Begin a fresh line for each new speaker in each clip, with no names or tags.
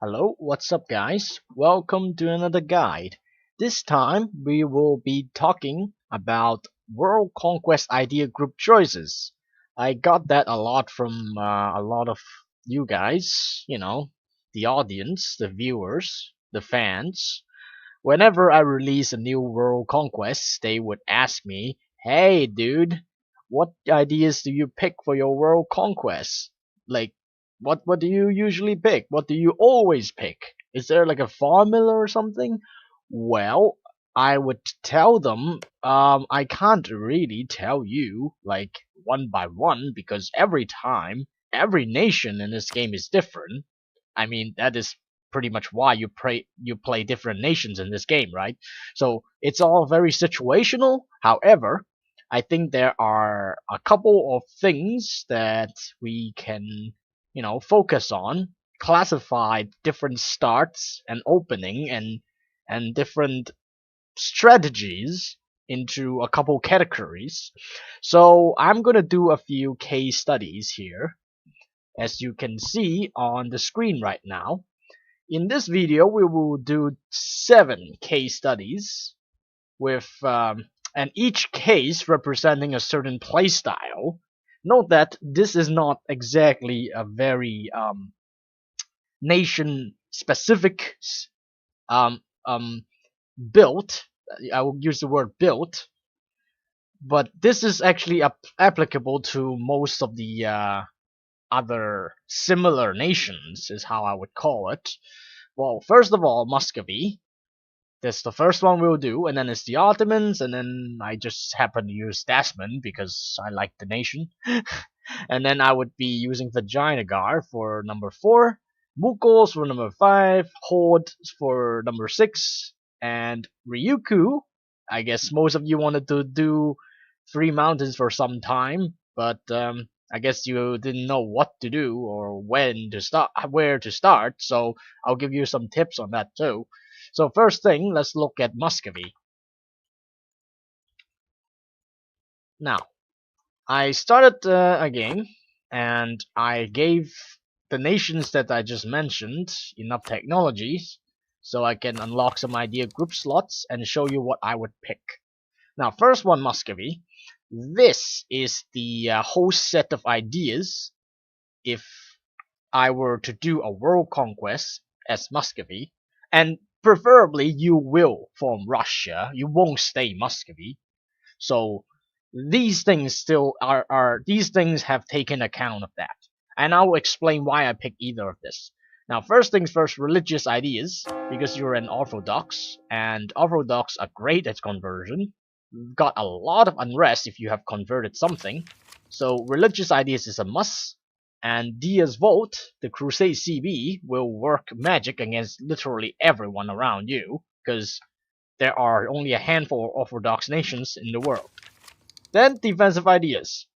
Hello, what's up guys? Welcome to another guide. This time we will be talking about World Conquest idea group choices. I got that a lot from a lot of you guys, the audience, the viewers, the fans. Whenever I release a new World Conquest, they would ask me, "Hey dude, what ideas do you pick for your World Conquest? Like what do you usually pick? What do you always pick? Is there like a formula or something?" Well, I would tell them, I can't really tell you like one by one because every time, every nation in this game is different. I mean, that is pretty much why you play different nations in this game, right? So it's all very situational. However, I think there are a couple of things that we can, focus on, classify different starts and opening and different strategies into a couple categories. So I'm gonna do a few case studies here, as you can see on the screen right now. In this video, we will do 7 case studies with and each case representing a certain playstyle. Note that this is not exactly a very nation specific um, um, build. I will use the word build, but this is actually applicable to most of the other similar nations, is how I would call it. Well, first of all, Muscovy. That's the first one we'll do, and then it's the Ottomans, and then I just happen to use Desmond because I like the nation. And then I would be using Vijayanagar for number 4, Mughals for number 5, Hordes for number 6, and Ryuku. I guess most of you wanted to do 3 mountains for some time, but I guess you didn't know what to do or when to start, where to start. So I'll give you some tips on that too. So first thing, let's look at Muscovy. Now, I started a game, and I gave the nations that I just mentioned enough technologies so I can unlock some idea group slots and show you what I would pick. Now, first one, Muscovy. This is the whole set of ideas if I were to do a world conquest as Muscovy, and preferably you will form Russia, you won't stay Muscovy. So these things still are these things have taken account of that, and I'll explain why I pick either of this. Now, first things first, religious ideas, because you're an Orthodox, and Orthodox are great at conversion. You've got a lot of unrest if you have converted something, so religious ideas is a must. And Dia's Vault, the Crusade CB, will work magic against literally everyone around you, because there are only a handful of Orthodox nations in the world. Then defensive ideas.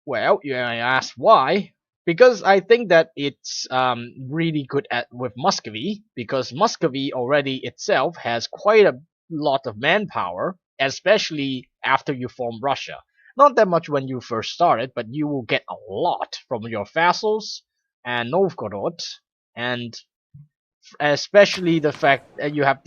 Well, you may ask why. Because I think that it's really good at with Muscovy, because Muscovy already itself has quite a lot of manpower, especially after you form Russia. Not that much when you first started, but you will get a lot from your vassals and Novgorod, and especially the fact that you have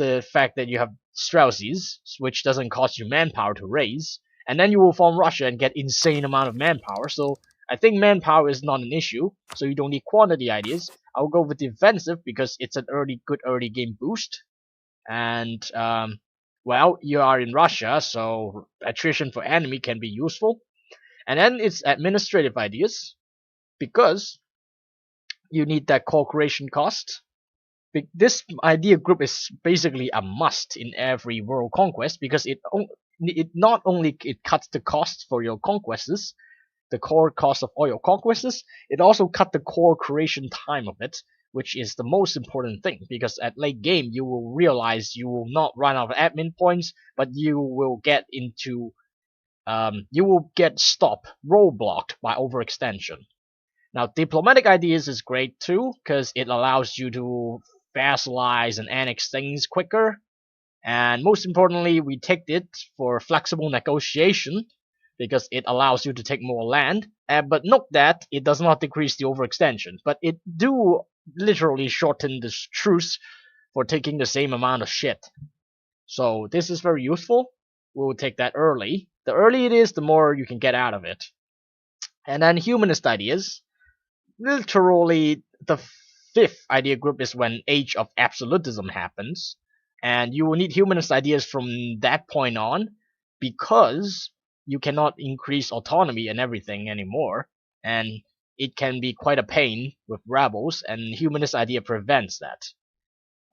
Streltsys, which doesn't cost you manpower to raise, and then you will form Russia and get insane amount of manpower. So I think manpower is not an issue, so you don't need quantity ideas. I'll go with defensive because it's an good early game boost, and well, you are in Russia, so attrition for enemy can be useful. And then it's administrative ideas because you need that cooperation cost. This idea group is basically a must in every world conquest because it not only it cuts the costs for your conquests, the core cost of all your conquests, it also cut the core creation time of it, which is the most important thing, because at late game you will realize you will not run out of admin points, but you will get stopped, roadblocked by overextension. Now, diplomatic ideas is great too, because it allows you to vassalize and annex things quicker. And most importantly, we take it for flexible negotiation, because it allows you to take more land. But note that it does not decrease the overextension, but it do literally shorten the truce for taking the same amount of shit. So this is very useful. We'll take that early. The earlier it is, the more you can get out of it. And then humanist ideas. Literally, the fifth idea group is when Age of Absolutism happens. And you will need humanist ideas from that point on, because you cannot increase autonomy and everything anymore. And it can be quite a pain with rebels, and humanist idea prevents that.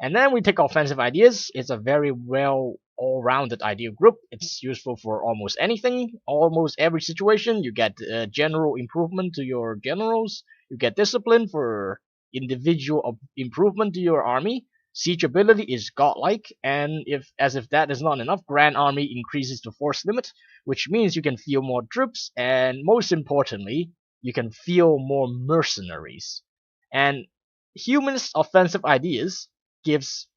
And then we take offensive ideas. It's a very well all-rounded idea group. It's useful for almost anything, almost every situation. You get general improvement to your generals. You get discipline for individual improvement to your army. Siege ability is godlike, and if that is not enough, Grand Army increases the force limit, which means you can field more troops, and most importantly, you can field more mercenaries. And humanist offensive ideas gives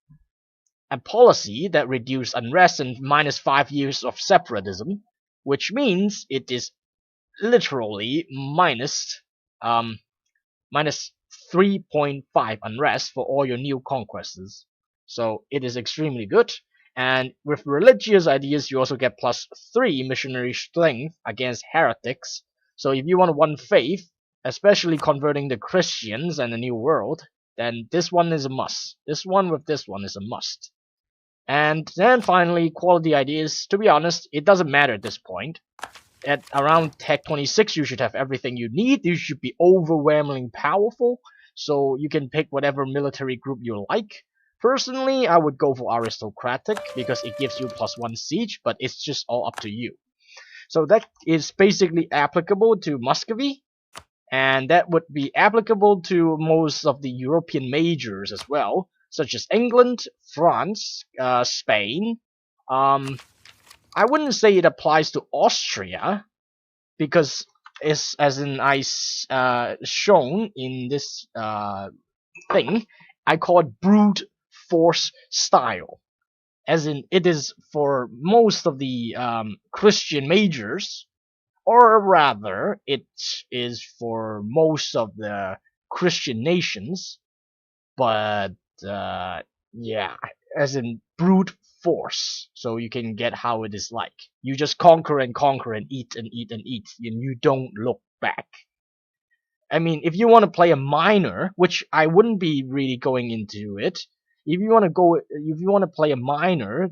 a policy that reduces unrest and -5 years of separatism, which means it is literally minus 3.5 unrest for all your new conquests. So it is extremely good. And with religious ideas, you also get +3 missionary strength against heretics. So if you want one faith, especially converting the Christians and the New World, then this one is a must. This one with this one is a must. And then finally, quality ideas. To be honest, it doesn't matter at this point. At around Tech 26, you should have everything you need. You should be overwhelmingly powerful, so you can pick whatever military group you like. Personally, I would go for aristocratic because it gives you +1 siege, but it's just all up to you. So that is basically applicable to Muscovy, and that would be applicable to most of the European majors as well, such as England, France, Spain. I wouldn't say it applies to Austria, because it's as in shown in this thing, I call it brute force style, as in it is for most of the Christian majors, or rather, it is for most of the Christian nations, but yeah, as in brute force, so you can get how it is like. You just conquer and conquer and eat and eat and eat, and you don't look back. I mean, if you want to play a minor, which I wouldn't be really going into it, if you want to play a minor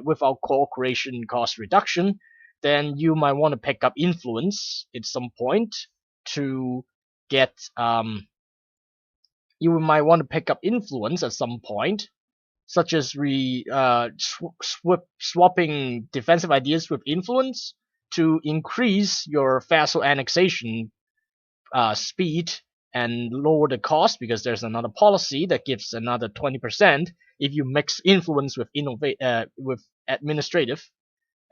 without cooperation cost reduction, then you might want to pick up influence at some point to get you might want to pick up influence at some point, such as swapping defensive ideas with influence to increase your vassal annexation speed and lower the cost, because there's another policy that gives another 20% if you mix influence with with administrative,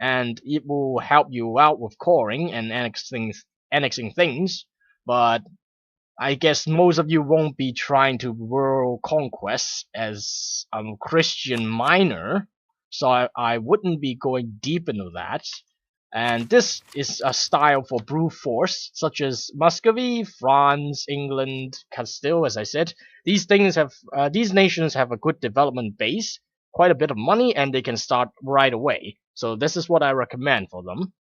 and it will help you out with coring and annexing things. But I guess most of you won't be trying to world conquest as a Christian minor, so I wouldn't be going deep into that. And this is a style for brute force, such as Muscovy, France, England, Castile. As I said, these nations have a good development base, quite a bit of money, and they can start right away. So this is what I recommend for them.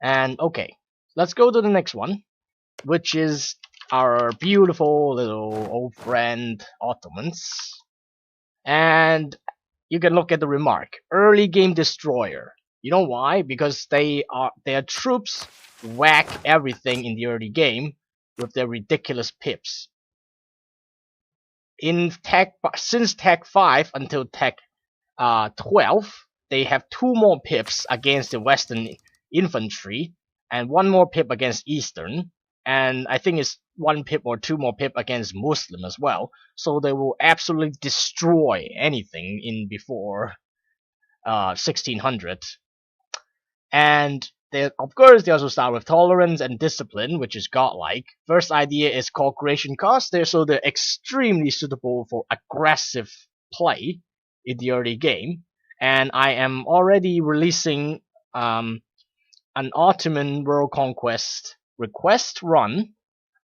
And okay, let's go to the next one, which is our beautiful little old friend Ottomans. And you can look at the remark, early game destroyer. You know why? Because their troops whack everything in the early game with their ridiculous pips. Since Tech 5 until Tech 12, they have 2 more pips against the Western infantry and 1 more pip against Eastern, and I think it's 1 pip or 2 more pip against Muslim as well. So they will absolutely destroy anything in before 1600. And of course, they also start with tolerance and discipline, which is godlike. First idea is cooperation cost. So they're extremely suitable for aggressive play in the early game. And I am already releasing an Ottoman World Conquest request run,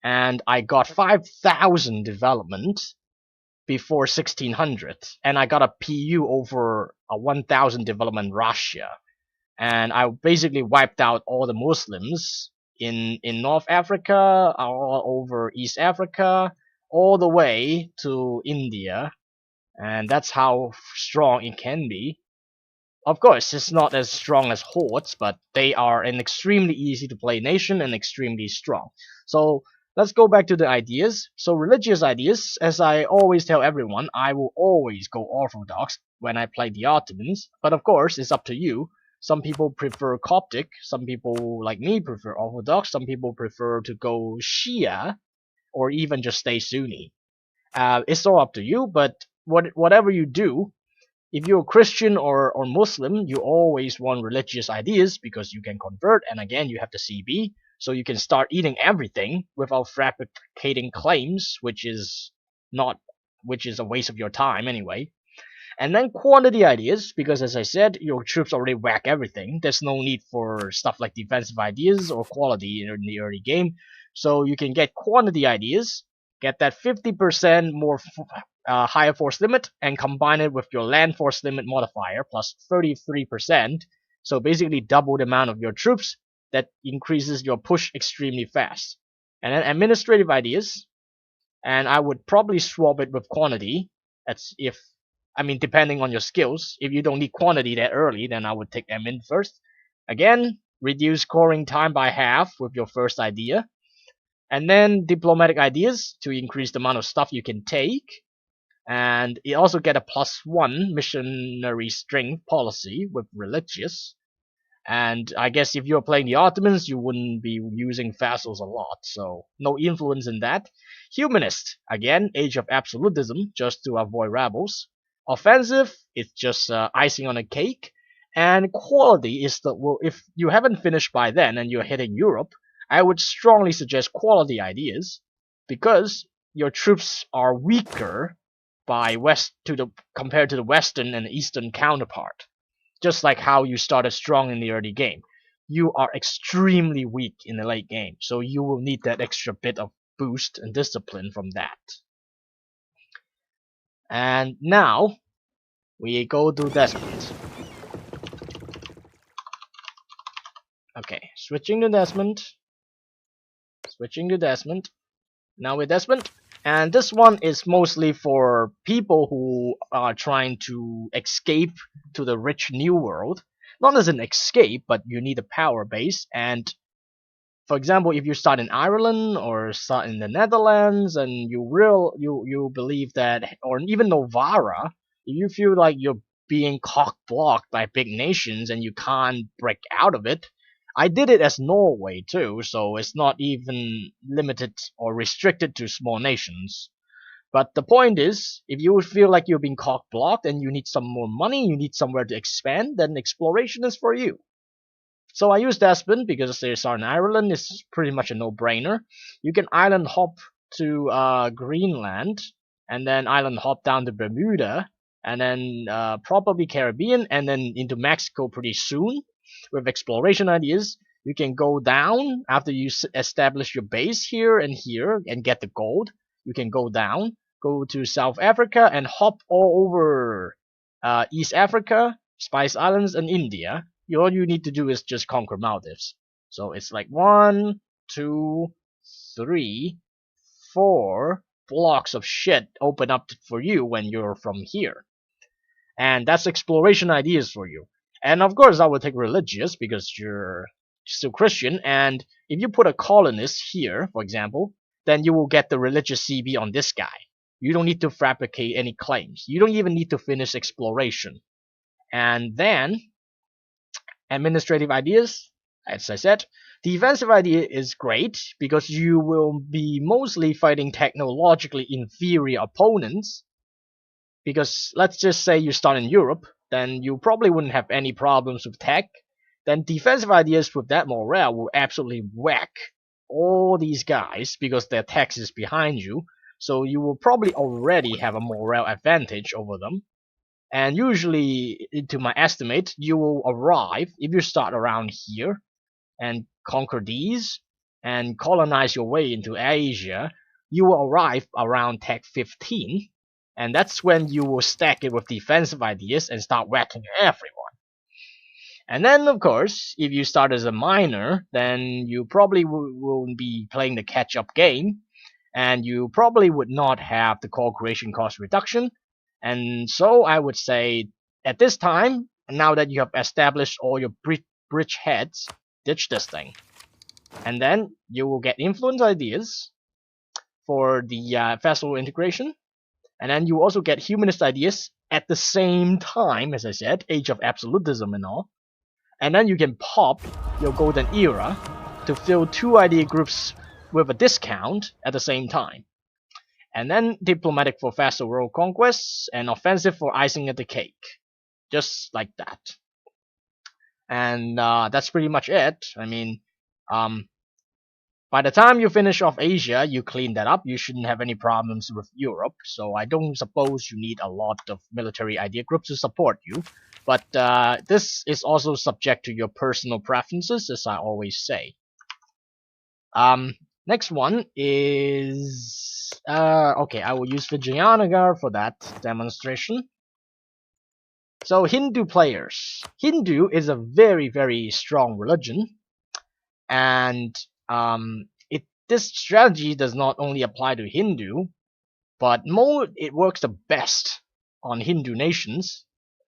and I got 5,000 development before 1600, and I got a PU over a 1,000 development Russia, and I basically wiped out all the Muslims in North Africa, all over East Africa, all the way to India, and that's how strong it can be. Of course, it's not as strong as Hordes, but they are an extremely easy to play nation and extremely strong. So let's go back to the ideas. So religious ideas, as I always tell everyone, I will always go Orthodox when I play the Ottomans, but of course it's up to you. Some people prefer Coptic, some people like me prefer Orthodox, some people prefer to go Shia, or even just stay Sunni. It's all up to you, but whatever you do, if you're Christian or Muslim, you always want religious ideas because you can convert, and again, you have the CB, so you can start eating everything without fabricating claims, which is not, which is a waste of your time anyway. And then quantity ideas, because as I said, your troops already whack everything. There's no need for stuff like defensive ideas or quality in the early game. So you can get quantity ideas, get that 50% more higher force limit, and combine it with your land force limit modifier plus 33%. So basically double the amount of your troops. That increases your push extremely fast. And then administrative ideas, and I would probably swap it with quantity. That's if, I mean, depending on your skills. If you don't need quantity that early, then I would take admin first. Again, reduce scoring time by half with your first idea. And then diplomatic ideas to increase the amount of stuff you can take. And you also get a +1 missionary strength policy with religious. And I guess if you're playing the Ottomans, you wouldn't be using vassals a lot, so no influence in that. Humanist, again, age of absolutism, just to avoid rebels. Offensive, it's just icing on a cake. And quality is the, well, if you haven't finished by then and you're hitting Europe, I would strongly suggest quality ideas, because your troops are weaker by compared to the Western and Eastern counterpart. Just like how you started strong in the early game, you are extremely weak in the late game, so you will need that extra bit of boost and discipline from that. And now we go to Desmond. Okay, switching to Desmond. Now with Desmond. And this one is mostly for people who are trying to escape to the rich new world. Not as an escape, but you need a power base. And for example, if you start in Ireland or start in the Netherlands, and you believe that, or even Novara, if you feel like you're being cock blocked by big nations and you can't break out of it, I did it as Norway too, so it's not even limited or restricted to small nations. But the point is, if you feel like you're being cock blocked and you need some more money, you need somewhere to expand, then exploration is for you. So I use Desmond because there's in Ireland, it's pretty much a no-brainer. You can island hop to Greenland, and then island hop down to Bermuda, and then probably Caribbean, and then into Mexico pretty soon. With exploration ideas, you can go down after you establish your base here and get the gold. You can go down, go to South Africa, and hop all over East Africa, Spice Islands, and India. All you need to do is just conquer Maldives. So it's like 1, 2, 3, 4 blocks of shit open up for you when you're from here. And that's exploration ideas for you. And of course, I would take religious because you're still Christian. And if you put a colonist here, for example, then you will get the religious CB on this guy. You don't need to fabricate any claims. You don't even need to finish exploration. And then administrative ideas, as I said, defensive idea is great because you will be mostly fighting technologically inferior opponents. Because let's just say you start in Europe, then you probably wouldn't have any problems with tech. Then defensive ideas with that morale will absolutely whack all these guys because their tech is behind you. So you will probably already have a morale advantage over them. And usually, to my estimate, you will arrive, if you start around here and conquer these, and colonize your way into Asia, you will arrive around Tech 15, and that's when you will stack it with defensive ideas and start whacking everyone. And then, of course, if you start as a miner, then you probably will be playing the catch-up game, and you probably would not have the core creation cost reduction. And so I would say, at this time, now that you have established all your bridge heads, ditch this thing. And then you will get influence ideas for the vessel integration, and then you also get humanist ideas at the same time, as I said, age of absolutism and all. And then you can pop your golden era to fill 2 idea groups with a discount at the same time. And then diplomatic for faster world conquests and offensive for icing at the cake. Just like that. And that's pretty much it. I mean, by the time you finish off Asia, you clean that up, you shouldn't have any problems with Europe, so I don't suppose you need a lot of military idea groups to support you. But this is also subject to your personal preferences, as I always say. Next one is... okay, I will use Vijayanagar for that demonstration. So, Hindu players. Hindu is a very, very strong religion. And this strategy does not only apply to Hindu, but it works the best on Hindu nations,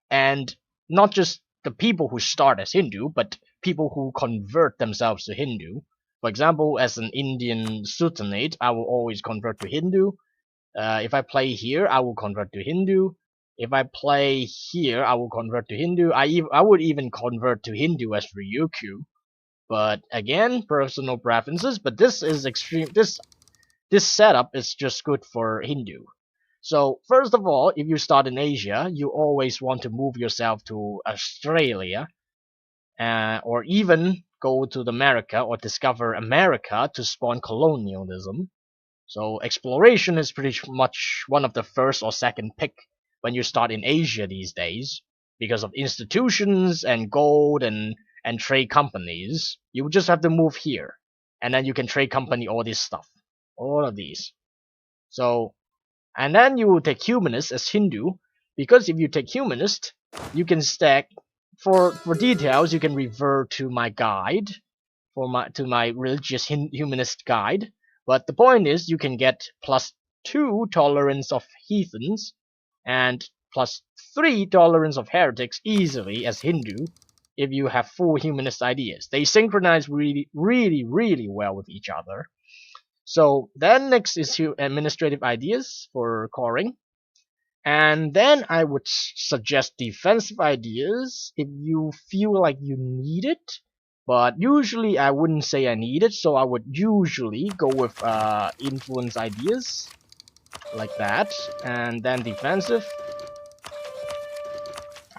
and not just the people who start as Hindu, but people who convert themselves to Hindu. For example, as an Indian Sultanate, I will always convert to Hindu. If I play here, I will convert to Hindu. If I play here, I will convert to Hindu. I would even convert to Hindu as Ryuku. But again, personal preferences. But this is extreme. This setup is just good for Hindu. So first of all, if you start in Asia, you always want to move yourself to Australia, or even go to America or discover America to spawn colonialism. So exploration is pretty much one of the first or second pick when you start in Asia these days, because of institutions and gold and trade companies. You just have to move here, and then you can trade company all this stuff, all of these. So, and then you will take humanist as Hindu, because if you take humanist, you can stack for details. You can revert to my guide to my religious humanist guide. But the point is, you can get +2 tolerance of heathens and +3 tolerance of heretics easily as Hindu if you have full humanist ideas. They synchronize really, really, really well with each other. So then next is administrative ideas for coring. And then I would suggest defensive ideas if you feel like you need it. But usually I wouldn't say I need it, so I would usually go with influence ideas, like that, and then defensive.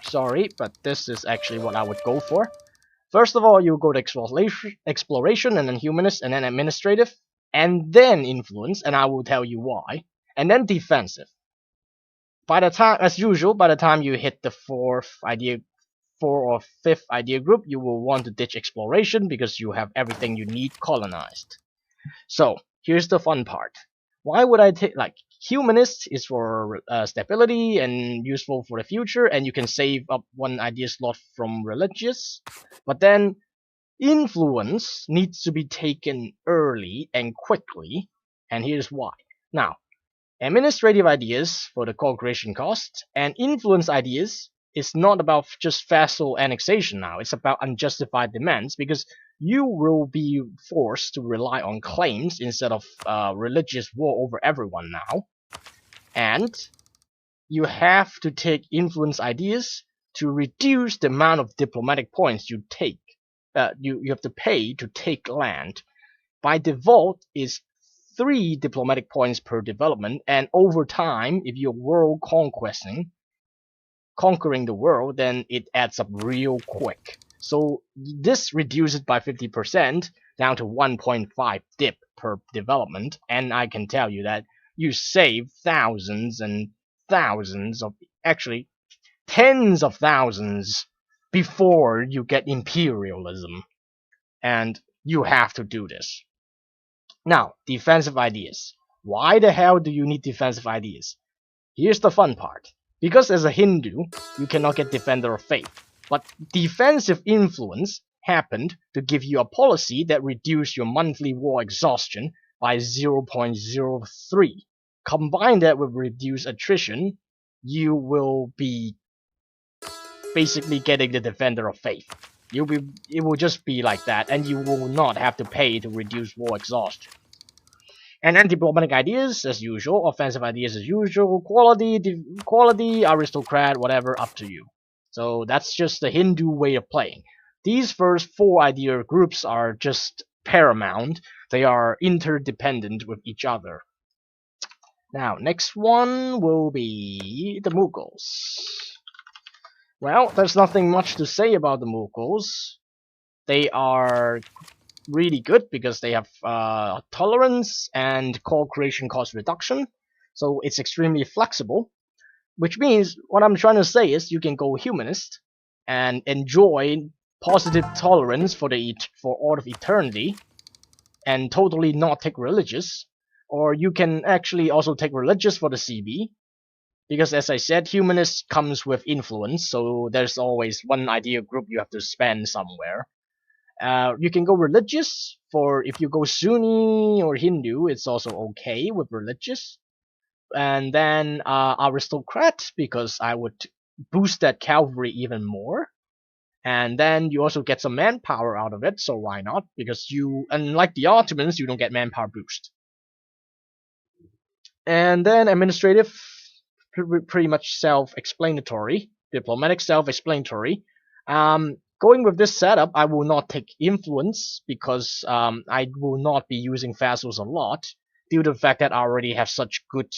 Sorry, but this is actually what I would go for. First of all, you go to exploration, and then humanist, and then administrative, and then influence, and I will tell you why, and then defensive. By the time, as usual, by the time you hit the 4th or 5th idea group, you will want to ditch exploration because you have everything you need colonized. So here's the fun part. Why would I take, like, humanist is for stability and useful for the future, and you can save up 1 idea slot from religious. But then influence needs to be taken early and quickly, and here's why. Now, administrative ideas for the core creation cost and influence ideas is not about just vassal annexation now. It's about unjustified demands, because you will be forced to rely on claims instead of religious war over everyone now. And you have to take influence ideas to reduce the amount of diplomatic points you take. You have to pay to take land. By default, is 3 diplomatic points per development, and over time, if you're world conquering the world, then it adds up real quick. So this reduces by 50% down to 1.5 dip per development, and I can tell you that you save thousands and thousands of, actually tens of thousands before you get imperialism. And you have to do this. Now, defensive ideas. Why the hell do you need defensive ideas? Here's the fun part. Because as a Hindu, you cannot get Defender of Faith. But defensive influence happened to give you a policy that reduced your monthly war exhaustion by 0.03. Combine that with reduced attrition, you will be basically getting the Defender of Faith. It will just be like that, and you will not have to pay to reduce war exhaustion. And then diplomatic ideas, as usual. Offensive ideas, as usual. Quality, aristocrat, whatever, up to you. So that's just the Hindu way of playing. These first 4 idea groups are just paramount. They are interdependent with each other. Now, next one will be the Mughals. Well, there's nothing much to say about the Mughals. They are really good because they have tolerance and co-creation cost reduction, so it's extremely flexible, which means what I'm trying to say is you can go humanist and enjoy positive tolerance for all of eternity and totally not take religious, or you can actually also take religious for the CB, because as I said, humanist comes with influence, so there's always one idea group you have to spend somewhere. You can go religious. For if you go Sunni or Hindu, it's also okay with religious. And then aristocrat, because I would boost that cavalry even more. And then you also get some manpower out of it, so why not? Because you, unlike the Ottomans, you don't get manpower boost. And then administrative, pretty much self-explanatory. Diplomatic, self-explanatory. Going with this setup, I will not take influence because I will not be using vassals a lot due to the fact that I already have such good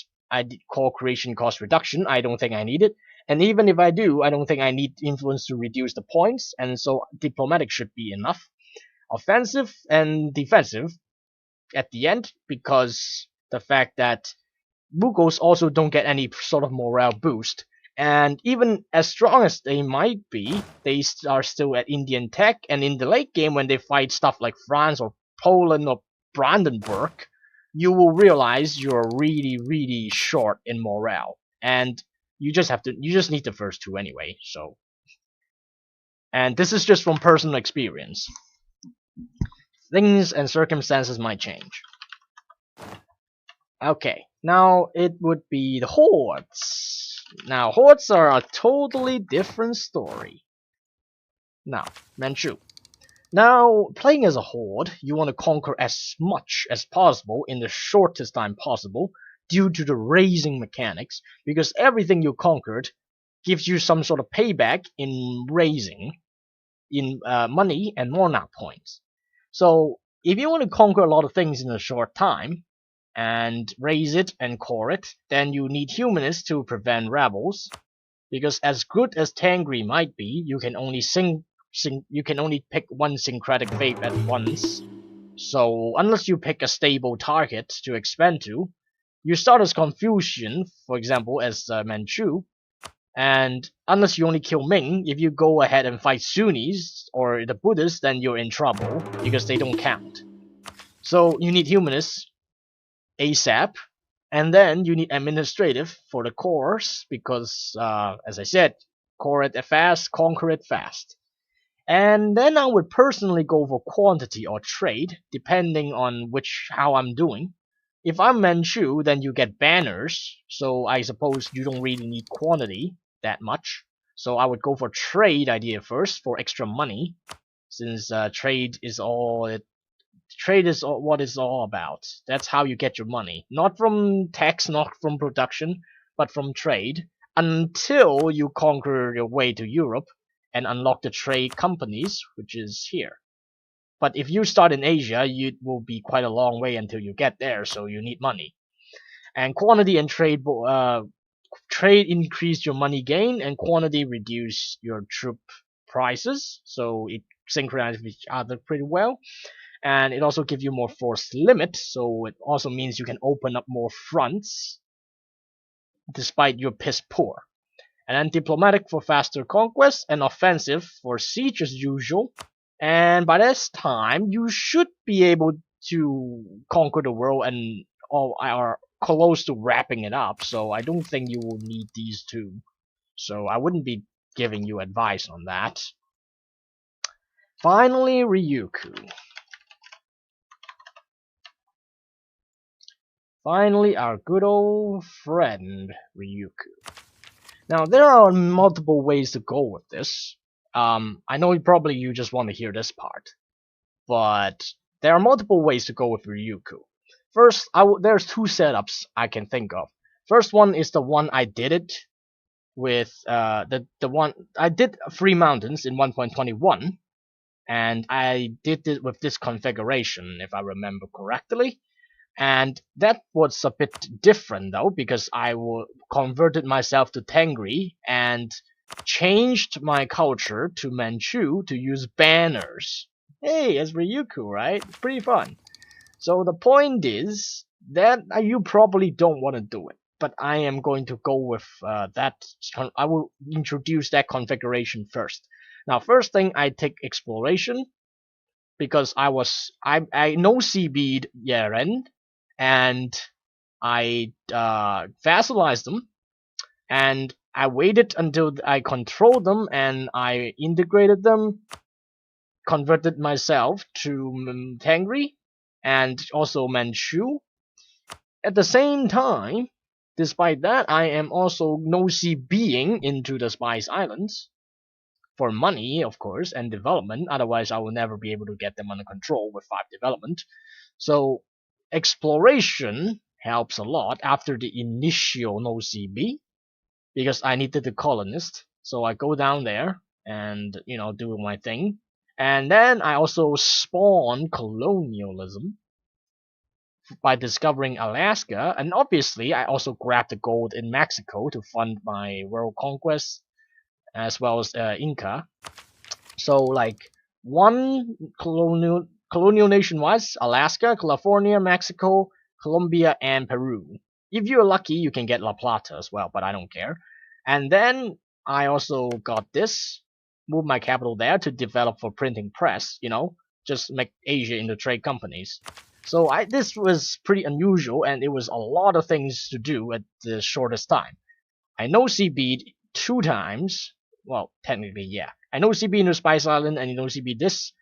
co-creation cost reduction. I don't think I need it, and even if I do, I don't think I need influence to reduce the points, and so diplomatic should be enough. Offensive and defensive at the end, because the fact that Mughals also don't get any sort of morale boost. And even as strong as they might be, they are still at Indian tech, and in the late game when they fight stuff like France or Poland or Brandenburg, you will realize you're really short in morale. And you just need the first 2 anyway, so. And this is just from personal experience. Things and circumstances might change. Okay, now it would be the Hordes. Now, Hordes are a totally different story. Now, Manchu. Now, playing as a Horde, you want to conquer as much as possible in the shortest time possible due to the raising mechanics, because everything you conquered gives you some sort of payback in raising, in money and monarch points. So, if you want to conquer a lot of things in a short time, and raise it and core it, then you need humanists to prevent rebels, because as good as Tangri might be, you can only pick one syncretic faith at once. So unless you pick a stable target to expand to, you start as Confucian, for example, as Manchu, and unless you only kill Ming, if you go ahead and fight Sunnis or the Buddhists, then you're in trouble because they don't count. So you need humanists ASAP, and then you need administrative for the cores, because as I said, core it fast, conquer it fast. And then I would personally go for quantity or trade, depending on how I'm doing. If I'm Manchu, then you get banners, so I suppose you don't really need quantity that much. So I would go for trade idea first for extra money, since trade is what it's all about. That's how you get your money. Not from tax, not from production, but from trade, until you conquer your way to Europe and unlock the trade companies, which is here. But if you start in Asia, it will be quite a long way until you get there, so you need money. And quantity and trade increase your money gain, and quantity reduce your troop prices, so it synchronizes with each other pretty well. And it also gives you more force limit, so it also means you can open up more fronts despite you're piss poor. And then diplomatic for faster conquest, and offensive for siege as usual. And by this time, you should be able to conquer the world and all are close to wrapping it up, so I don't think you will need these two. So I wouldn't be giving you advice on that. Finally, Ryuku. Finally, our good old friend, Ryuku. Now, there are multiple ways to go with this. I know probably you just want to hear this part, but there are multiple ways to go with Ryuku. First, there's two setups I can think of. First one is the one I did it with, the one I did Three Mountains in 1.21, and I did it with this configuration, if I remember correctly. And that was a bit different though, because I converted myself to Tengri and changed my culture to Manchu to use banners. Hey, it's Ryuku, right? It's pretty fun. So the point is that you probably don't want to do it, but I am going to go with that. I will introduce that configuration first. Now, first thing, I take exploration, because I no CB'd Yeren, and I vassalized them, and I waited until I controlled them, and I integrated them, converted myself to Tengri, and also Manchu. At the same time, despite that, I am also no-CBing into the Spice Islands, for money, of course, and development. Otherwise, I will never be able to get them under control with 5 development. So exploration helps a lot after the initial no CB, because I needed the colonist. So I go down there and do my thing, and then I also spawn colonialism by discovering Alaska, and obviously I also grabbed the gold in Mexico to fund my world conquest, as well as Inca. So like one colonial nation was Alaska, California, Mexico, Colombia, and Peru. If you're lucky, you can get La Plata as well, but I don't care. And then I also got this, moved my capital there to develop for printing press, just make Asia into trade companies. So this was pretty unusual, and it was a lot of things to do at the shortest time. I know CB'd 2 times. Well, technically, yeah. I know CB into Spice Island, and CB this.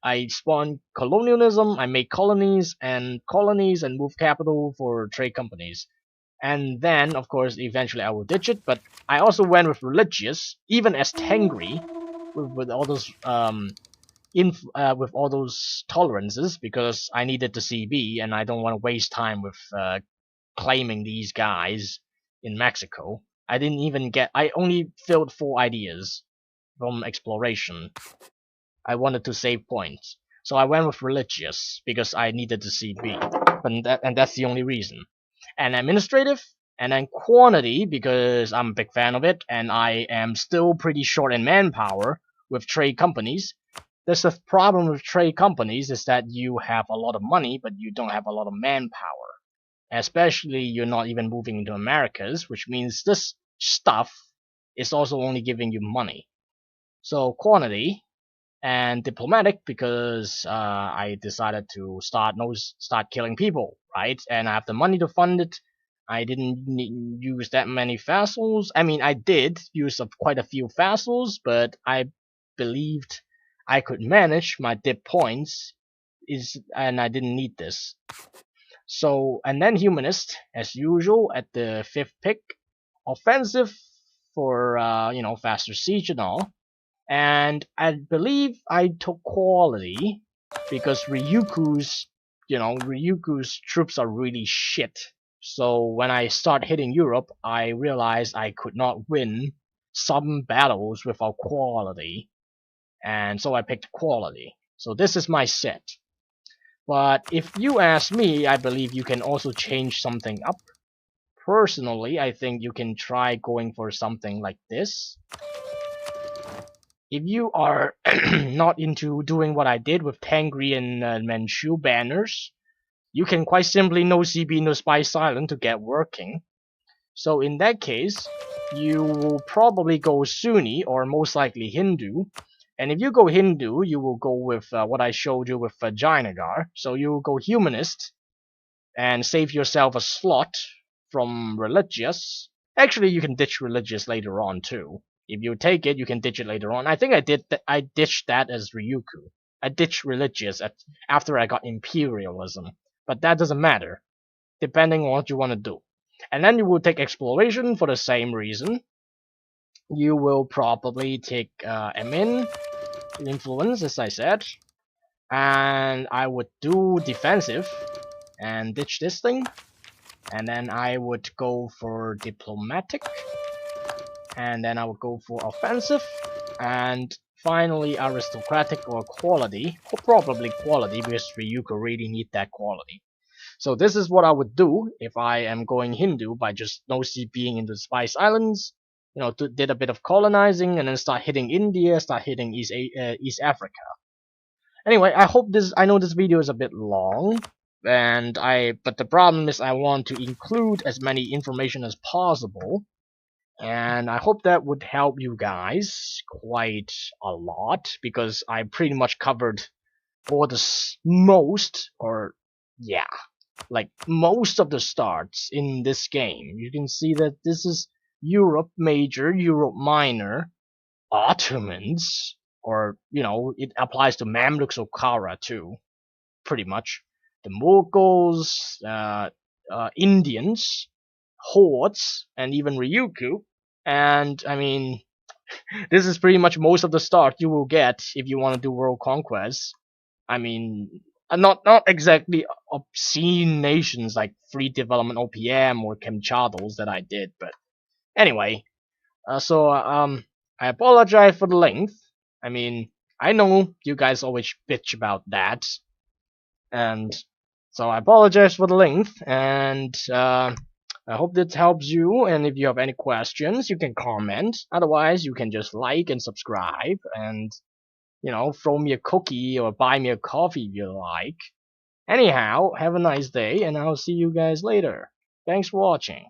I spawned colonialism, I made colonies and move capital for trade companies. And then, of course, eventually I will ditch it, but I also went with religious, even as Tengri, with all those with all those tolerances, because I needed the CB, and I don't want to waste time with claiming these guys in Mexico. I only filled 4 ideas from exploration. I wanted to save points, so I went with religious because I needed the CB, and that's the only reason. And administrative, and then quantity because I'm a big fan of it, and I am still pretty short in manpower with trade companies. There's a problem with trade companies is that you have a lot of money, but you don't have a lot of manpower. Especially you're not even moving into Americas, which means this stuff is also only giving you money. So quantity. And diplomatic because I decided to start killing people, right? And I have the money to fund it. I didn't use that many vassals. I mean, I did use quite a few vassals, but I believed I could manage my dip points, and I didn't need this. So, and then Humanist, as usual, at the 5th pick, offensive for faster siege and all. And I believe I took quality because Ryuku's troops are really shit. So when I start hitting Europe, I realized I could not win some battles without quality. And so I picked quality. So this is my set. But if you ask me, I believe you can also change something up. Personally, I think you can try going for something like this. If you are not into doing what I did with Tengri and Manchu banners, you can quite simply no CB no Spice Island to get working. So in that case, you will probably go Sunni or most likely Hindu, And if you go Hindu, you will go with what I showed you with Vijayanagar. So you will go Humanist and save yourself a slot from religious. Actually, you can ditch religious later on too. If you take it, you can ditch it later on. I think I did. I ditched that as Ryuku. I ditched religious after I got imperialism, but that doesn't matter, depending on what you want to do. And then you will take exploration for the same reason. You will probably take admin influence, as I said, and I would do defensive and ditch this thing, and then I would go for diplomatic, and then I would go for offensive, and finally aristocratic or quality, probably quality because Ryuku really need that quality. So this is what I would do if I am going Hindu by just no CPing into the Spice Islands, you know, did a bit of colonizing and then start hitting India, start hitting East Africa. Anyway, I know this video is a bit long, but the problem is I want to include as many information as possible, and I hope that would help you guys quite a lot, because I pretty much covered all the most of the starts in this game. You can see that this is Europe Major, Europe Minor, Ottomans, or, you know, it applies to Mamluks or Kara too, pretty much. The Mughals, Indians, Hordes, and even Ryuku. And, I mean, this is pretty much most of the start you will get if you want to do world conquest. I mean, not exactly obscene nations like Free Development OPM or Kamchados that I did, but anyway. I apologize for the length. I mean, I know you guys always bitch about that, and so I apologize for the length, and I hope this helps you, and if you have any questions, you can comment. Otherwise, you can just like and subscribe, and, you know, throw me a cookie or buy me a coffee if you like. Anyhow, have a nice day, and I'll see you guys later. Thanks for watching.